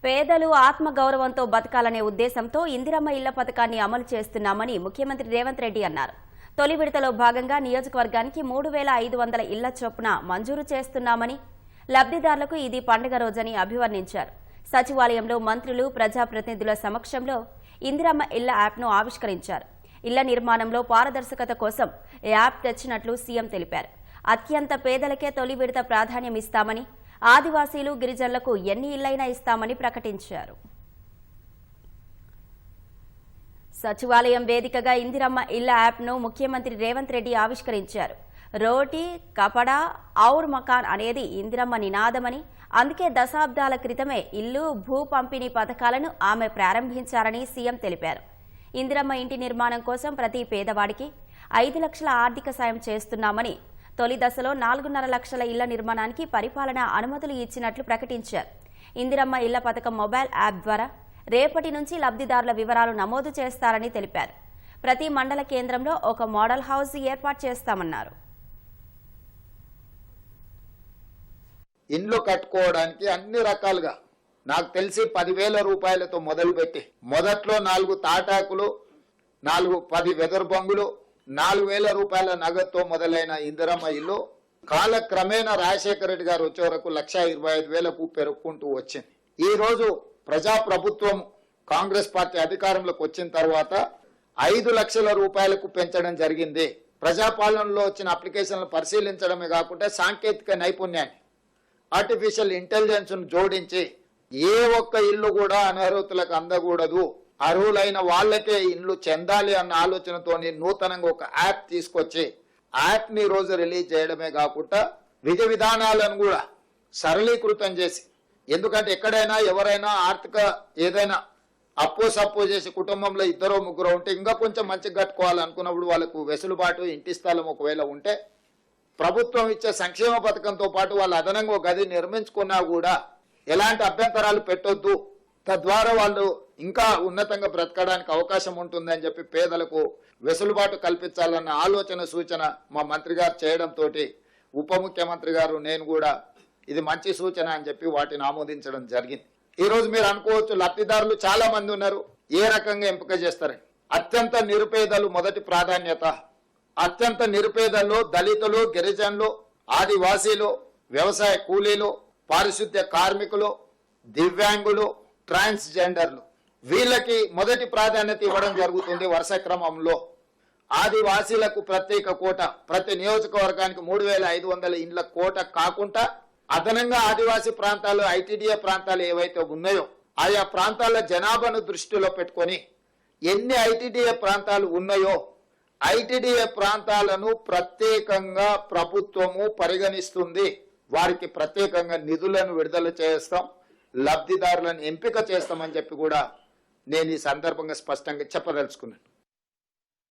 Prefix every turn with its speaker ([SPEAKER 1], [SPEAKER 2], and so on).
[SPEAKER 1] పేదలు ఆత్మగౌరవంతో బతకాలనే ఉద్దేశంతో ఇందిరమ్మ ఇళ్ల పథకాన్ని అమలు చేస్తున్నామని ముఖ్యమంత్రి రేవంత్ రెడ్డి అన్నారు. తొలి విడతలో భాగంగా నియోజకవర్గానికి 3500 ఇళ్ల చొప్పున మంజూరు చేస్తున్నామని, లబ్ధిదారులకు ఇది పండుగ రోజని అభివర్ణించారు. సచివాలయంలో మంత్రులు, ప్రజాప్రతినిధుల సమక్షంలో ఇందిరమ్మ ఇళ్ల యాప్ను ఆవిష్కరించారు. ఇళ్ల నిర్మాణంలో పారదర్శకత కోసం యాప్ తెచ్చినట్లు సీఎం తెలిపారు. అత్యంత పేదలకే తొలి విడత ప్రాధాన్యం ఇస్తామని, ఆదివాసీలు, గిరిజనులకు ఎన్ని ఇళ్లైనా ఇస్తామని ప్రకటించారు. సచివాలయం వేదికగా ఇందిరమ్మ ఇళ్ల యాప్ను ముఖ్యమంత్రి రేవంత్ రెడ్డి ఆవిష్కరించారు. రోటీ కపడా ఔర్ మకాన్ అనేది ఇందిరమ్మ నినాదమని, అందుకే దశాబ్దాల క్రితమే ఇల్లు, భూ పంపిణీ పథకాలను ఆమె ప్రారంభించారని సీఎం తెలిపారు. ఇందిరమ్మ ఇంటి నిర్మాణం కోసం ప్రతి పేదవాడికి 5 లక్షల ఆర్థిక సాయం చేస్తున్నామని, తొలి దశలో 4.5 లక్షల ఇళ్ల నిర్మాణానికి పరిపాలనా అనుమతులు ఇచ్చినట్లు ప్రకటించారు. ఇందిరమ్మ ఇళ్ల పథకం మొబైల్ యాప్ ద్వారా రేపటి నుంచి లబ్ధిదారుల వివరాలు నమోదు చేస్తారని తెలిపారు. ప్రతి మండల కేంద్రంలో ఒక మోడల్ హౌస్ ఏర్పాటు చేస్తామన్నారు.
[SPEAKER 2] ఇండ్లు కట్టుకోవడానికి అన్ని రకాలుగా నాకు తెలిసి 10,000 రూపాయలతో మొదలుపెట్టి మొదట్లో 4 తాటాకులు, 10 వెదర్ బంగులు, 4,000 రూపాయల నగదుతో మొదలైన ఇందిరమ్మ ఇల్లు కాలక్రమేణా రాజశేఖర రెడ్డి గారు వచ్చే వరకు 1,25,000కు పెరుగుకుంటూ వచ్చింది. ఈ రోజు ప్రజాప్రభుత్వం కాంగ్రెస్ పార్టీ అధికారంలోకి వచ్చిన తర్వాత 5 లక్షల రూపాయలకు పెంచడం జరిగింది. ప్రజాపాలనలో వచ్చిన అప్లికేషన్లు పరిశీలించడమే కాకుండా సాంకేతిక నైపుణ్యాన్ని, ఆర్టిఫిషియల్ ఇంటెలిజెన్స్ ను జోడించి ఏ ఒక్క ఇల్లు కూడా అనర్హులకు అందకూడదు, అర్హులైన వాళ్ళకే ఇల్లు చెందాలి అన్న ఆలోచనతోని నూతనంగా ఒక యాప్ తీసుకొచ్చి యాప్ ని రోజు రిలీజ్ చేయడమే కాకుండా విధి విధానాలను కూడా సరళీకృతం చేసి, ఎందుకంటే ఎక్కడైనా ఎవరైనా ఆర్థిక ఏదైనా అప్పు సప్పు చేసి కుటుంబంలో 2-3 ఉంటే ఇంకా కొంచెం మంచిగా కట్టుకోవాలనుకున్నప్పుడు వాళ్ళకు వెసులుబాటు, ఇంటి స్థలం ఒకవేళ ఉంటే ప్రభుత్వం ఇచ్చే సంక్షేమ పథకంతో పాటు వాళ్ళు అదనంగా ఒక గది నిర్మించుకున్నా కూడా ఎలాంటి అభ్యంతరాలు పెట్టొద్దు, తద్వారా వాళ్ళు ఇంకా ఉన్నతంగా బ్రతకడానికి అవకాశం ఉంటుందని చెప్పి పేదలకు వెసులుబాటు కల్పించాలన్న ఆలోచన సూచన మా మంత్రి గారు చేయడంతో ఉప ముఖ్యమంత్రి గారు నేను కూడా ఇది మంచి సూచన అని చెప్పి వాటిని ఆమోదించడం జరిగింది. ఈ రోజు మీరు అనుకోవచ్చు లబ్ధిదారులు చాలా మంది ఉన్నారు, ఏ రకంగా ఎంపిక చేస్తారని. అత్యంత నిరుపేదలు మొదటి ప్రాధాన్యత. అత్యంత నిరుపేదల్లో దళితులు, గిరిజనులు, ఆదివాసీలు, వ్యవసాయ కూలీలు, పారిశుద్ధ్య కార్మికులు, దివ్యాంగులు, ట్రాన్స్జెండర్లు, వీళ్ళకి మొదటి ప్రాధాన్యత ఇవ్వడం జరుగుతుంది వరుస క్రమంలో. ఆదివాసీలకు ప్రత్యేక కోట, ప్రతి నియోజకవర్గానికి 3,500 ఇండ్ల కోట కాకుండా అదనంగా ఆదివాసీ ప్రాంతాలు, ఐటీడీఏ ప్రాంతాలు ఏవైతే ఉన్నాయో ఆయా ప్రాంతాల జనాభాను దృష్టిలో పెట్టుకొని ఎన్ని ఐటీడీఏ ప్రాంతాలు ఉన్నాయో ఐటీడీఏ ప్రాంతాలను ప్రత్యేకంగా ప్రభుత్వము పరిగణిస్తుంది. వారికి ప్రత్యేకంగా నిధులను విడుదల చేస్తాం, లబ్ధిదారులను ఎంపిక చేస్తామని చెప్పి కూడా నేను ఈ సందర్భంగా స్పష్టంగా చెప్పదలుచుకున్నాను.